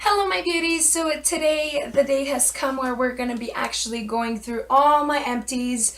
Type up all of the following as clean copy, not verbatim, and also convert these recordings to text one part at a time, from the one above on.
Hello my beauties, so today the day has come where we're going to be actually going through all my empties.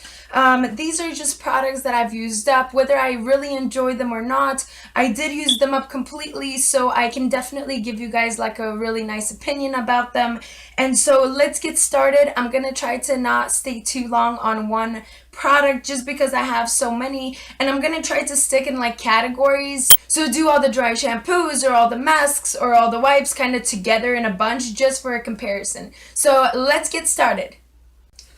These are just products that I've used up, whether I really enjoy them or not. I did use them up completely, so I can definitely give you guys like a really nice opinion about them. And so let's get started. I'm going to try to not stay too long on one product just because I have so many, and I'm gonna try to stick in like categories, so do all the dry shampoos or all the masks or all the wipes kind of together in a bunch just for a comparison. So let's get started.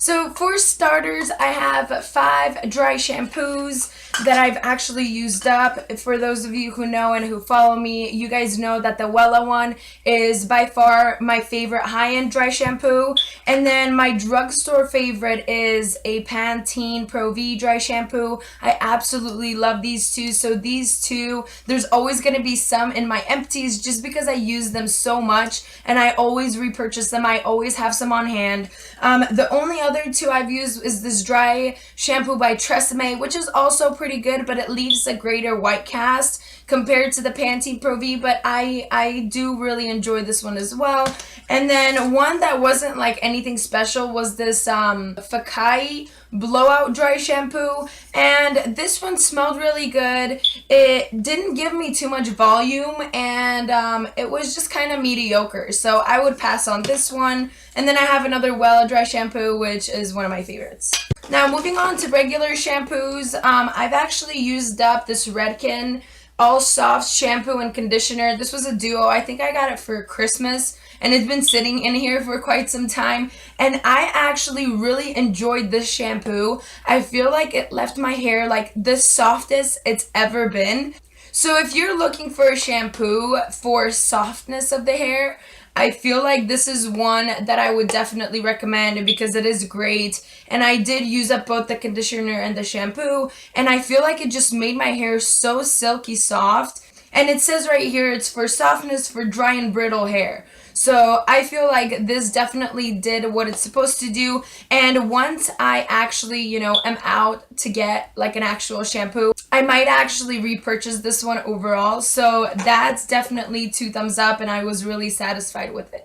So for starters, I have 5 dry shampoos that I've actually used up. For those of you who know and who follow me, you guys know that the Wella one is by far my favorite high-end dry shampoo. And then my drugstore favorite is a Pantene Pro V dry shampoo. I absolutely love these two. So these two, there's always going to be some in my empties just because I use them so much and I always repurchase them. I always have some on hand. The only other two I've used is this dry shampoo by Tresemme, which is also pretty good, but it leaves a greater white cast compared to the Pantene Pro V, but I do really enjoy this one as well. And then one that wasn't like anything special was this Fakai blowout dry shampoo, and this one smelled really good. It didn't give me too much volume, and it was just kind of mediocre, so I would pass on this one. And then I have another Wella dry shampoo, which is one of my favorites. Now moving on to regular shampoos, I've actually used up this Redken All Soft shampoo and conditioner. This was a duo. I think I got it for Christmas, and it's been sitting in here for quite some time, and I actually really enjoyed this shampoo. I feel like it left my hair like the softest it's ever been. So if you're looking for a shampoo for softness of the hair, I feel like this is one that I would definitely recommend because it is great. And I did use up both the conditioner and the shampoo, and I feel like it just made my hair so silky soft. And it says right here it's for softness for dry and brittle hair. So I feel like this definitely did what it's supposed to do. And once I actually, am out to get like an actual shampoo, I might actually repurchase this one overall. So that's definitely 2 thumbs up, and I was really satisfied with it.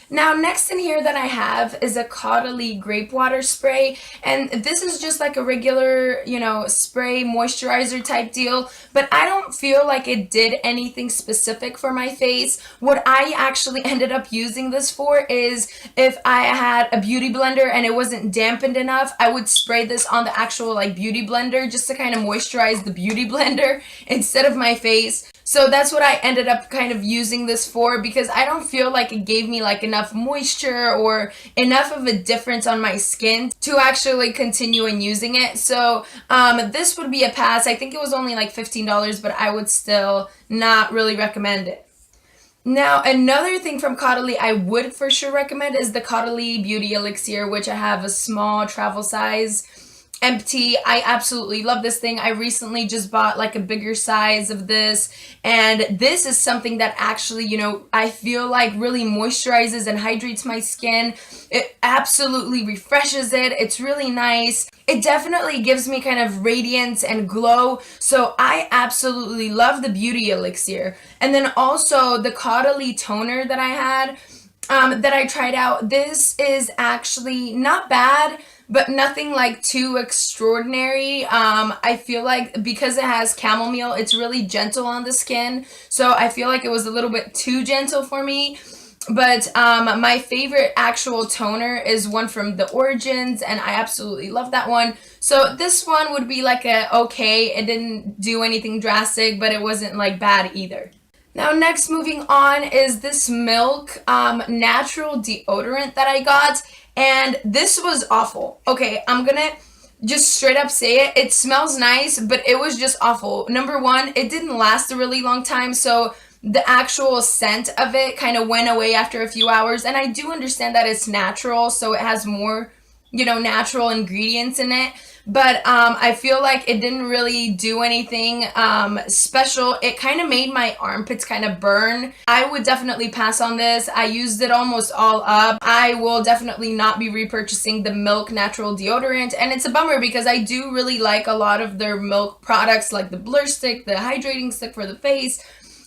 Now next in here that I have is a Caudalie grape water spray, and this is just like a regular, spray moisturizer type deal, but I don't feel like it did anything specific for my face. What I actually ended up using this for is if I had a beauty blender and it wasn't dampened enough, I would spray this on the actual like beauty blender just to kind of moisturize the beauty blender instead of my face. So that's what I ended up kind of using this for, because I don't feel like it gave me like enough moisture or enough of a difference on my skin to actually continue in using it. So this would be a pass. I think it was only like $15, but I would still not really recommend it. Now, another thing from Caudalie I would for sure recommend is the Caudalie Beauty Elixir, which I have a small travel size empty. I absolutely love this thing. I recently just bought like a bigger size of this, and this is something that actually, I feel like really moisturizes and hydrates my skin. It absolutely refreshes it. It's really nice. It definitely gives me kind of radiance and glow. So I absolutely love the Beauty Elixir. And then also the Caudalie toner that I had, that I tried out. This is actually not bad, but nothing like too extraordinary. I feel like because it has chamomile, it's really gentle on the skin. So I feel like it was a little bit too gentle for me. But my favorite actual toner is one from The Origins, and I absolutely love that one. So this one would be like a okay. It didn't do anything drastic, but it wasn't like bad either. Now next, moving on, is this Milk natural deodorant that I got, and this was awful. Okay, I'm gonna just straight up say it. It smells nice, but it was just awful. Number one, it didn't last a really long time, so the actual scent of it kind of went away after a few hours. And I do understand that it's natural, so it has more, natural ingredients in it. But I feel like it didn't really do anything special. It kind of made my armpits kind of burn. I would definitely pass on this. I used it almost all up. I will definitely not be repurchasing the Milk natural deodorant, and it's a bummer because I do really like a lot of their Milk products, like the Blur Stick, the hydrating stick for the face.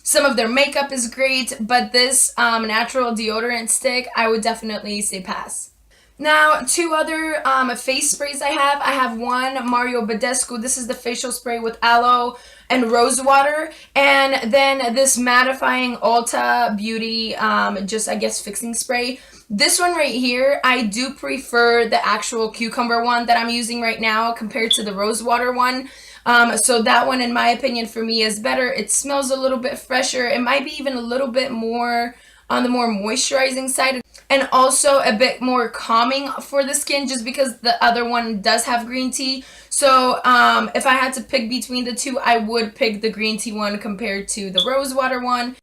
Some of their makeup is great, but this natural deodorant stick, I would definitely say pass. Now, two other face sprays I have. I have one Mario Badescu. This is the facial spray with aloe and rose water. And then this mattifying Ulta Beauty, just I guess fixing spray. This one right here, I do prefer the actual cucumber one that I'm using right now compared to the rose water one. So that one, in my opinion, for me is better. It smells a little bit fresher. It might be even a little bit more on the more moisturizing side, and also a bit more calming for the skin, just because the other one does have green tea. So if I had to pick between the two, I would pick the green tea one compared to the rose water one.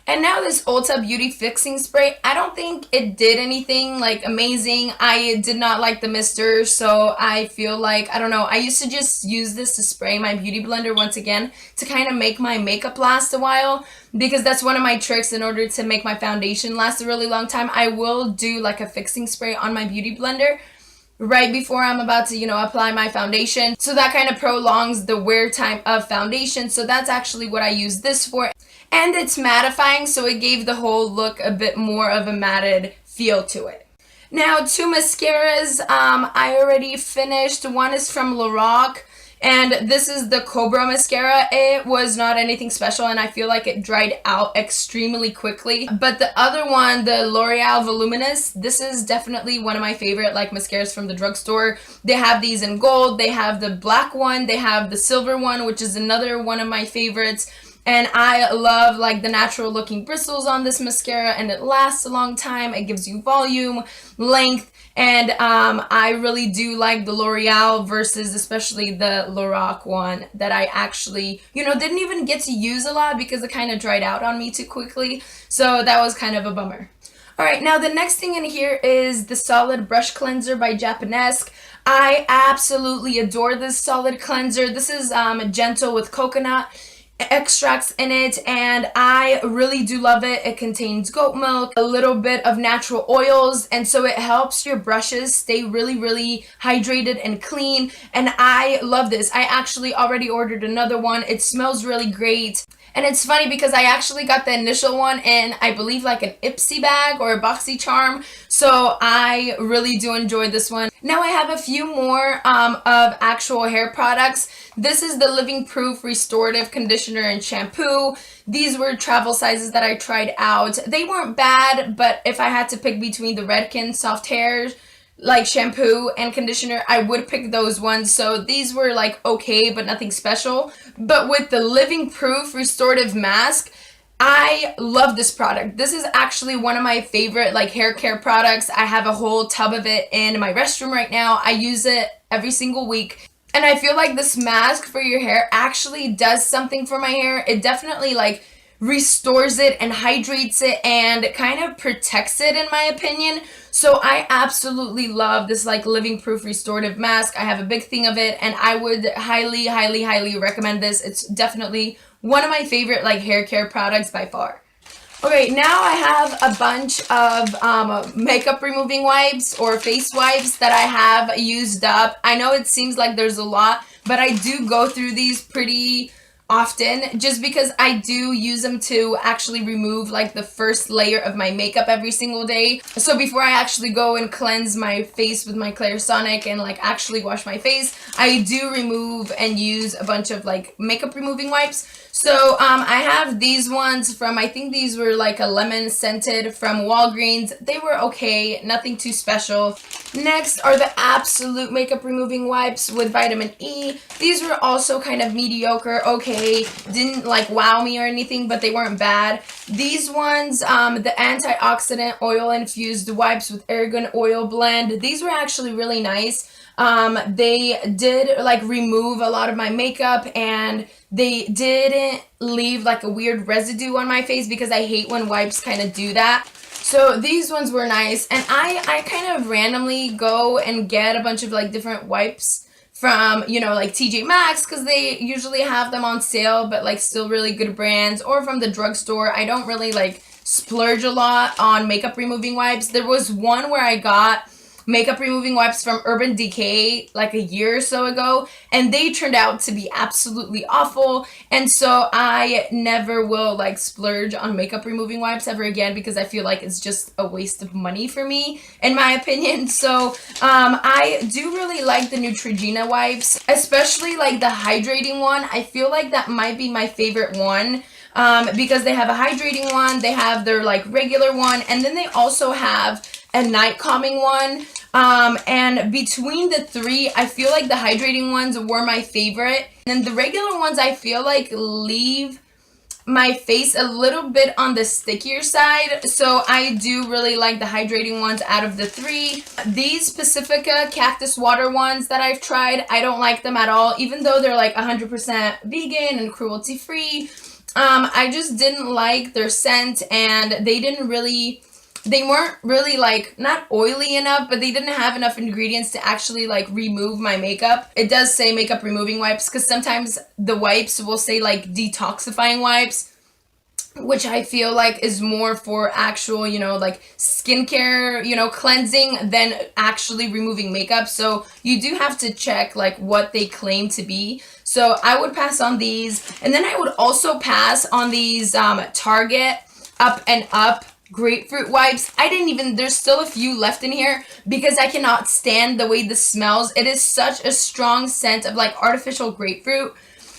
And now this Ulta Beauty Fixing Spray, I don't think it did anything like amazing. I did not like the mister, so I feel like, I don't know, I used to just use this to spray my beauty blender once again to kind of make my makeup last a while, because that's one of my tricks in order to make my foundation last a really long time. I will do like a fixing spray on my beauty blender right before I'm about to, apply my foundation. So that kind of prolongs the wear time of foundation. So that's actually what I use this for. And it's mattifying, so it gave the whole look a bit more of a matted feel to it. Now, two mascaras I already finished. One is from Lorac, and this is the Cobra mascara. It was not anything special, and I feel like it dried out extremely quickly. But the other one, the L'Oreal Voluminous, this is definitely one of my favorite like mascaras from the drugstore. They have these in gold, they have the black one, they have the silver one, which is another one of my favorites. And I love like the natural looking bristles on this mascara, and it lasts a long time. It gives you volume, length, and I really do like the L'Oreal versus especially the Lorac one that I actually, didn't even get to use a lot because it kind of dried out on me too quickly. So that was kind of a bummer. Alright, now the next thing in here is the Solid Brush Cleanser by Japanesque. I absolutely adore this solid cleanser. This is gentle with coconut extracts in it, and I really do love it. It contains goat milk, a little bit of natural oils, and so it helps your brushes stay really hydrated and clean, and I love this. I actually already ordered another one. It smells really great. And it's funny because I actually got the initial one in, I believe, like an Ipsy bag or a BoxyCharm. So I really do enjoy this one. Now I have a few more of actual hair products. This is the Living Proof Restorative Conditioner and Shampoo. These were travel sizes that I tried out. They weren't bad, but if I had to pick between the Redken Soft Hair like shampoo and conditioner, I would pick those ones. So these were like okay, but nothing special. But with the Living Proof Restorative Mask, I love this product. This is actually one of my favorite like hair care products. I have a whole tub of it in my restroom right now. I use it every single week. And I feel like this mask for your hair actually does something for my hair. It definitely like restores it and hydrates it and kind of protects it, in my opinion. So I absolutely love this like Living Proof Restorative Mask. I have a big thing of it, and I would highly recommend this. It's definitely one of my favorite like hair care products by far. Okay, now I have a bunch of makeup removing wipes or face wipes that I have used up. I know it seems like there's a lot, but I do go through these pretty often just because I do use them to actually remove like the first layer of my makeup every single day. So before I actually go and cleanse my face with my Clarisonic and like actually wash my face, I do remove and use a bunch of like makeup removing wipes. So I have these ones from, I think these were like a lemon scented from Walgreens. They were okay, nothing too special. Next are the Absolute makeup removing wipes with vitamin E. These were also kind of mediocre, okay, didn't like wow me or anything, but they weren't bad. These ones, the antioxidant oil infused wipes with argan oil blend, these were actually really nice. They did like remove a lot of my makeup, and they didn't leave like a weird residue on my face because I hate when wipes kind of do that. So these ones were nice, and I kind of randomly go and get a bunch of like different wipes from, like TJ Maxx, because they usually have them on sale, but like still really good brands, or from the drugstore. I don't really like splurge a lot on makeup removing wipes. There was one where I got makeup removing wipes from Urban Decay like a year or so ago, and they turned out to be absolutely awful. And so I never will like splurge on makeup removing wipes ever again, because I feel like it's just a waste of money for me, in my opinion. So I do really like the Neutrogena wipes, especially like the hydrating one. I feel like that might be my favorite one. Because they have a hydrating one, they have their like regular one, and then they also have a night calming one. And between the three, I feel like the hydrating ones were my favorite. And the regular ones, I feel like leave my face a little bit on the stickier side. So I do really like the hydrating ones out of the three. These Pacifica cactus water ones that I've tried, I don't like them at all, even though they're like 100% vegan and cruelty free. I just didn't like their scent, and they weren't really like, not oily enough, but they didn't have enough ingredients to actually like remove my makeup. It does say makeup removing wipes, because sometimes the wipes will say like detoxifying wipes, which I feel like is more for actual, you know, like skincare, you know, cleansing than actually removing makeup. So you do have to check like what they claim to be. So I would pass on these. And then I would also pass on these Target Up and Up grapefruit wipes. There's still a few left in here because I cannot stand the way this smells. It is such a strong scent of like artificial grapefruit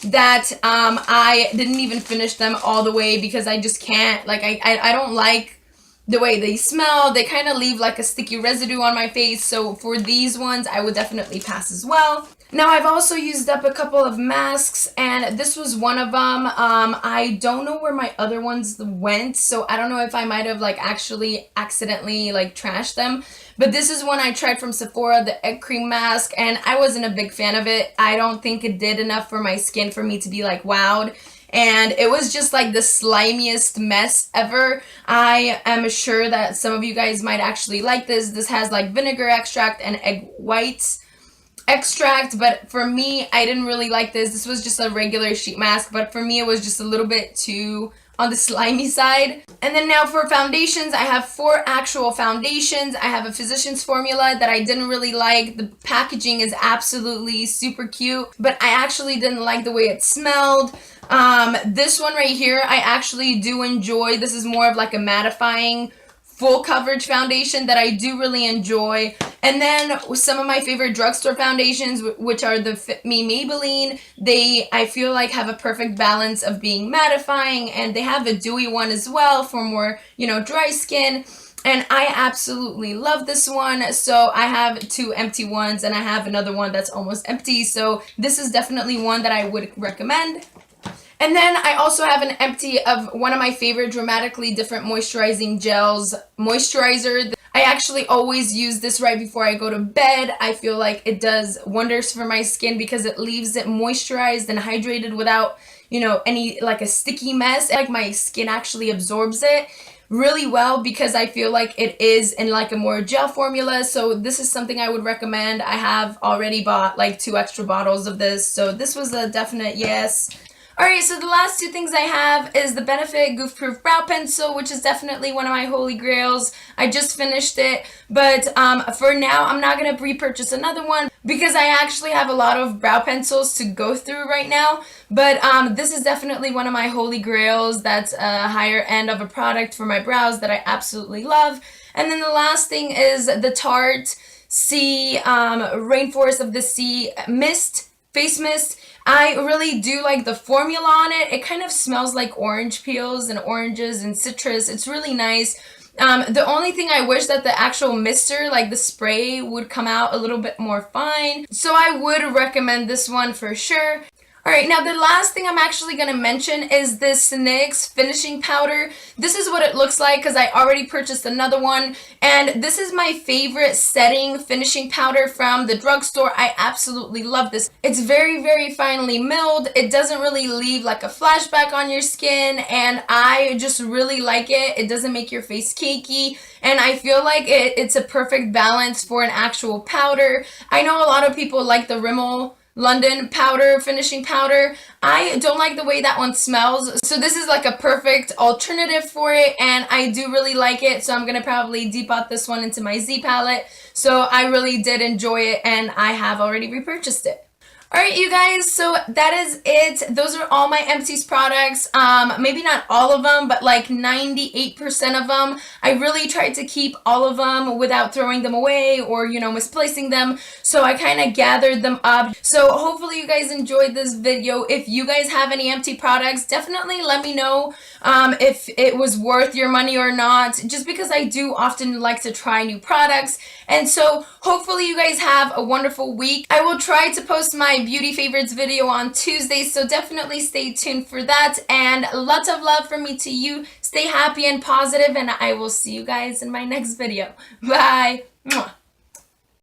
that I didn't even finish them all the way, because I just can't, like, I don't like the way they smell. They kind of leave like a sticky residue on my face. So for these ones, I would definitely pass as well. Now, I've also used up a couple of masks, and this was one of them. I don't know where my other ones went, so I don't know if I might have like actually accidentally like trashed them. But this is one I tried from Sephora, the egg cream mask, and I wasn't a big fan of it. I don't think it did enough for my skin for me to be like wowed. And it was just like the slimiest mess ever. I am sure that some of you guys might actually like this. This has like vinegar extract and egg whites extract, but for me, I didn't really like this. This was just a regular sheet mask, but for me, it was just a little bit too on the slimy side. And then now for foundations, I have 4 actual foundations. I have a Physicians Formula that I didn't really like. The packaging is absolutely super cute, but I actually didn't like the way it smelled. This one right here, I actually do enjoy. This is more of like a mattifying full coverage foundation that I do really enjoy. And then some of my favorite drugstore foundations, which are the Fit Me Maybelline, I feel like have a perfect balance of being mattifying, and they have a dewy one as well for more, you know, dry skin. And I absolutely love this one. So I have 2 empty ones, and I have another one that's almost empty. So this is definitely one that I would recommend. And then I also have an empty of one of my favorite Dramatically Different moisturizing gels, Moisturizer. I actually always use this right before I go to bed. I feel like it does wonders for my skin because it leaves it moisturized and hydrated without, you know, any like a sticky mess. Like my skin actually absorbs it really well because I feel like it is in like a more gel formula. So this is something I would recommend. I have already bought like 2 extra bottles of this. So this was a definite yes. Alright, so the last 2 things I have is the Benefit Goof Proof Brow Pencil, which is definitely one of my holy grails. I just finished it, but for now, I'm not going to repurchase another one because I actually have a lot of brow pencils to go through right now. But this is definitely one of my holy grails. That's a higher end of a product for my brows that I absolutely love. And then the last thing is the Tarte Sea Rainforest of the Sea Mist, Face Mist. I really do like the formula on it. It kind of smells like orange peels and oranges and citrus. It's really nice. The only thing I wish that the actual mister, like the spray, would come out a little bit more fine. So I would recommend this one for sure. Alright, now the last thing I'm actually going to mention is this NYX finishing powder. This is what it looks like because I already purchased another one. And this is my favorite setting finishing powder from the drugstore. I absolutely love this. It's very, very finely milled. It doesn't really leave like a flashback on your skin. And I just really like it. It doesn't make your face cakey. And I feel like it's a perfect balance for an actual powder. I know a lot of people like the Rimmel London powder, finishing powder. I don't like the way that one smells, so this is like a perfect alternative for it, and I do really like it, so I'm gonna probably depot this one into my Z palette. So I really did enjoy it, and I have already repurchased it. Alright, you guys, so that is it. Those are all my Empties products. Maybe not all of them, but like 98% of them. I really tried to keep all of them without throwing them away or, misplacing them. So I kind of gathered them up. So hopefully you guys enjoyed this video. If you guys have any Empty products, definitely let me know if it was worth your money or not. Just because I do often like to try new products. And so hopefully you guys have a wonderful week. I will try to post my beauty favorites video on Tuesday, so definitely stay tuned for that. And lots of love from me to you. Stay happy and positive, and I will see you guys in my next video. Bye. Mwah.